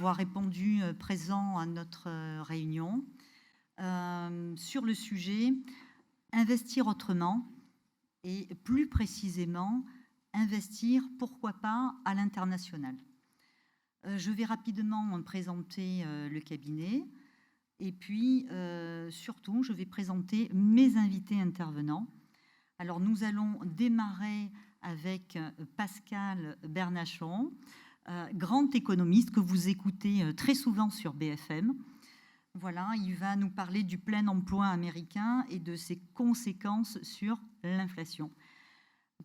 d'avoir répondu présent à notre réunion sur le sujet investir autrement et plus précisément investir, pourquoi pas, à l'international. Je vais rapidement présenter le cabinet et puis surtout je vais présenter mes invités intervenants. Alors nous allons démarrer avec Pascal Bernachon, grand économiste que vous écoutez très souvent sur BFM. Voilà, il va nous parler du plein emploi américain et de ses conséquences sur l'inflation.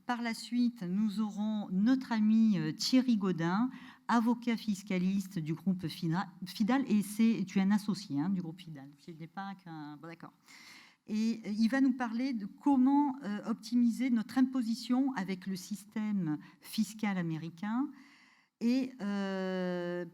Par la suite, nous aurons notre ami Thierry Gaudin, avocat fiscaliste du groupe Fidal, et tu es un associé du groupe Fidal. Ce n'est pas qu'un... Bon, d'accord. Et il va nous parler de comment optimiser notre imposition avec le système fiscal américain. Et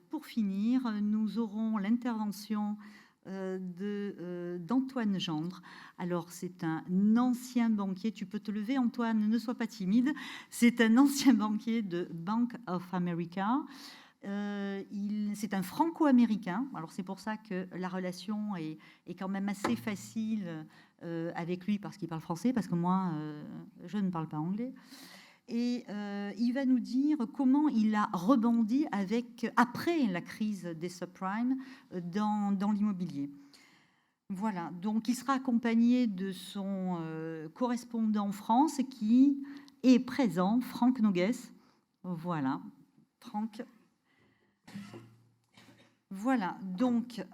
pour finir, nous aurons l'intervention d'Antoine Gendre. Alors, c'est un ancien banquier. Tu peux te lever, Antoine, ne sois pas timide. C'est un ancien banquier de Bank of America. C'est un franco-américain. Alors, c'est pour ça que la relation est quand même assez facile avec lui parce qu'il parle français, parce que moi, je ne parle pas anglais. Et il va nous dire comment il a rebondi après la crise des subprimes dans l'immobilier. Voilà, donc il sera accompagné de son correspondant en France qui est présent, Franck Nogues. Voilà, Franck. Voilà, donc...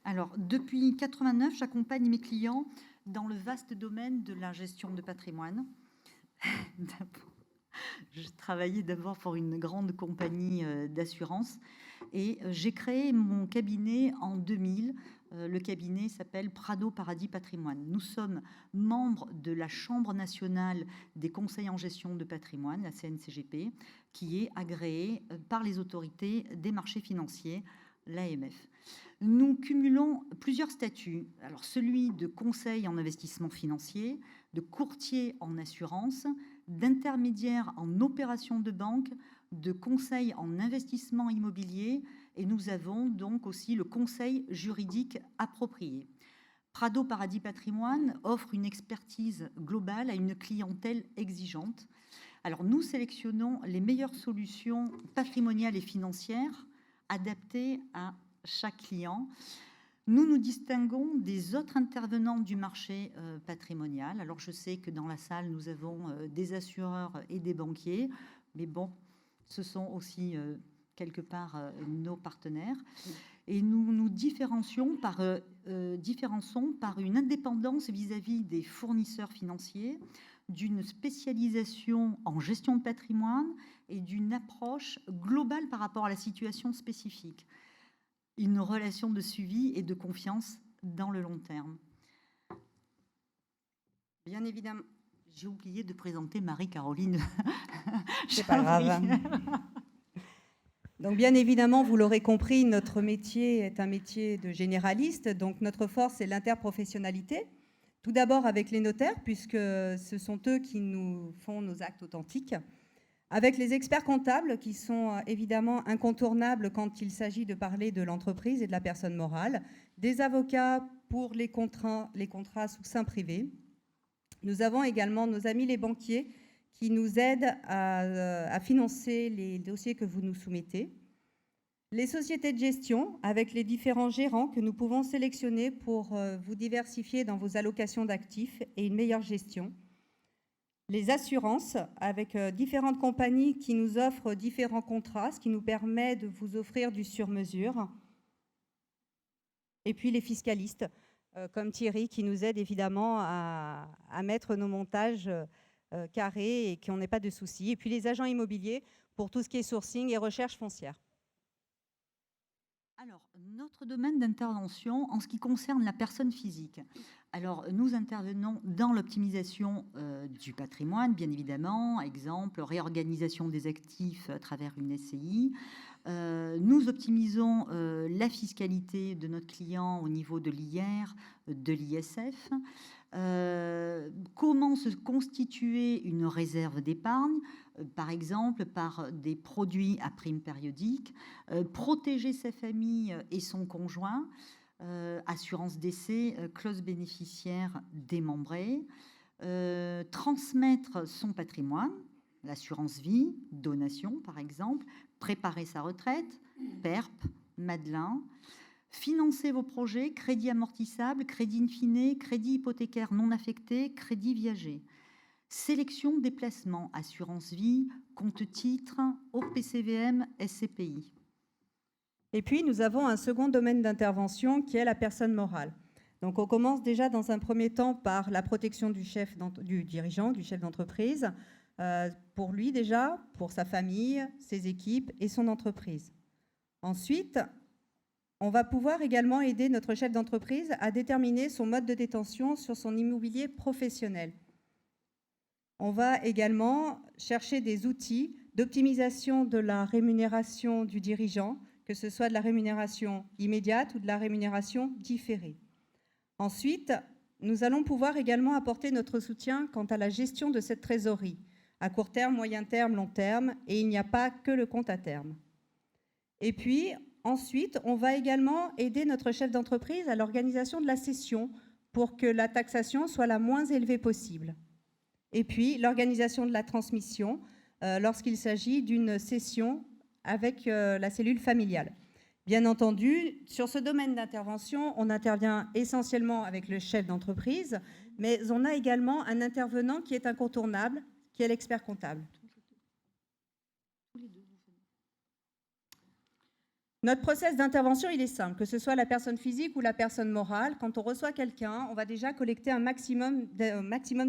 Alors, depuis 1989, j'accompagne mes clients dans le vaste domaine de la gestion de patrimoine. Je travaillais d'abord pour une grande compagnie d'assurance et j'ai créé mon cabinet en 2000. Le cabinet s'appelle Prado Paradis Patrimoine. Nous sommes membres de la Chambre nationale des conseils en gestion de patrimoine, la CNCGP, qui est agréée par les autorités des marchés financiers, l'AMF. Nous cumulons plusieurs statuts. Alors, celui de conseil en investissement financier, de courtier en assurance, d'intermédiaire en opération de banque, de conseil en investissement immobilier, et nous avons donc aussi le conseil juridique approprié. Prado Paradis Patrimoine offre une expertise globale à une clientèle exigeante. Alors, nous sélectionnons les meilleures solutions patrimoniales et financières adaptées à chaque client. Nous nous distinguons des autres intervenants du marché patrimonial. Alors, je sais que dans la salle, nous avons des assureurs et des banquiers, mais bon, ce sont aussi quelque part nos partenaires. Et nous nous différencions par une indépendance vis-à-vis des fournisseurs financiers, d'une spécialisation en gestion de patrimoine et d'une approche globale par rapport à la situation spécifique. Une relation de suivi et de confiance dans le long terme. Bien évidemment, j'ai oublié de présenter Marie-Caroline. C'est pas grave. Donc, bien évidemment, vous l'aurez compris, notre métier est un métier de généraliste. Donc, notre force, c'est l'interprofessionnalité. Tout d'abord avec les notaires, puisque ce sont eux qui nous font nos actes authentiques. Avec les experts comptables qui sont évidemment incontournables quand il s'agit de parler de l'entreprise et de la personne morale, des avocats pour les contrats sous seing privé. Nous avons également nos amis les banquiers qui nous aident à financer les dossiers que vous nous soumettez. Les sociétés de gestion avec les différents gérants que nous pouvons sélectionner pour vous diversifier dans vos allocations d'actifs et une meilleure gestion. Les assurances, avec différentes compagnies qui nous offrent différents contrats, ce qui nous permet de vous offrir du sur-mesure. Et puis les fiscalistes, comme Thierry, qui nous aident évidemment à mettre nos montages carrés et qu'on n'ait pas de soucis. Et puis les agents immobiliers pour tout ce qui est sourcing et recherche foncière. Alors, notre domaine d'intervention en ce qui concerne la personne physique. Alors, nous intervenons dans l'optimisation du patrimoine, bien évidemment, exemple, réorganisation des actifs à travers une SCI, Nous optimisons la fiscalité de notre client au niveau de l'IR, de l'ISF. Comment se constituer une réserve d'épargne, par exemple par des produits à prime périodique, protéger sa famille et son conjoint, assurance décès, clause bénéficiaire démembrée, transmettre son patrimoine, l'assurance vie, donation par exemple, préparer sa retraite, PERP, Madelin, financer vos projets, crédit amortissable, crédit in fine, crédit hypothécaire non affecté, crédit viager, sélection des placements, assurance vie, compte titre, OPCVM, SCPI. Et puis, nous avons un second domaine d'intervention qui est la personne morale. Donc, on commence déjà dans un premier temps par la protection du dirigeant, du chef d'entreprise, pour lui déjà, pour sa famille, ses équipes et son entreprise. Ensuite, on va pouvoir également aider notre chef d'entreprise à déterminer son mode de détention sur son immobilier professionnel. On va également chercher des outils d'optimisation de la rémunération du dirigeant, que ce soit de la rémunération immédiate ou de la rémunération différée. Ensuite, nous allons pouvoir également apporter notre soutien quant à la gestion de cette trésorerie, à court terme, moyen terme, long terme, et il n'y a pas que le compte à terme. Et puis, ensuite, on va également aider notre chef d'entreprise à l'organisation de la cession pour que la taxation soit la moins élevée possible. Et puis, l'organisation de la transmission lorsqu'il s'agit d'une cession avec la cellule familiale. Bien entendu, sur ce domaine d'intervention, on intervient essentiellement avec le chef d'entreprise, mais on a également un intervenant qui est incontournable, qui est l'expert comptable. Notre process d'intervention, il est simple, que ce soit la personne physique ou la personne morale. Quand on reçoit quelqu'un, on va déjà collecter un maximum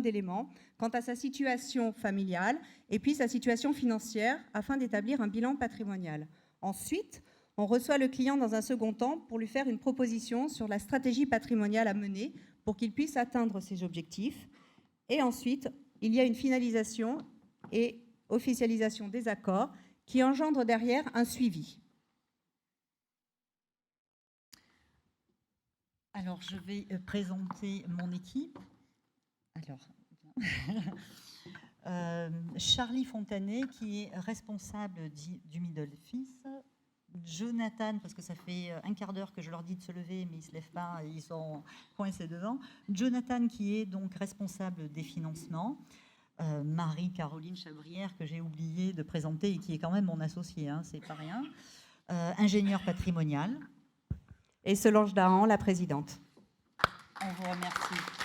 d'éléments quant à sa situation familiale et puis sa situation financière afin d'établir un bilan patrimonial. Ensuite, on reçoit le client dans un second temps pour lui faire une proposition sur la stratégie patrimoniale à mener pour qu'il puisse atteindre ses objectifs. Et ensuite, il y a une finalisation et officialisation des accords qui engendrent derrière un suivi. Alors, je vais présenter mon équipe. Alors, Charlie Fontanet, qui est responsable du middle office. Jonathan, parce que ça fait un quart d'heure que je leur dis de se lever, mais ils ne se lèvent pas, ils sont coincés devant. Jonathan, qui est donc responsable des financements. Marie-Caroline Chabrière, que j'ai oublié de présenter et qui est quand même mon associée, hein, c'est pas rien. Ingénieur patrimonial. Et Solange Dahan, la présidente. On vous remercie.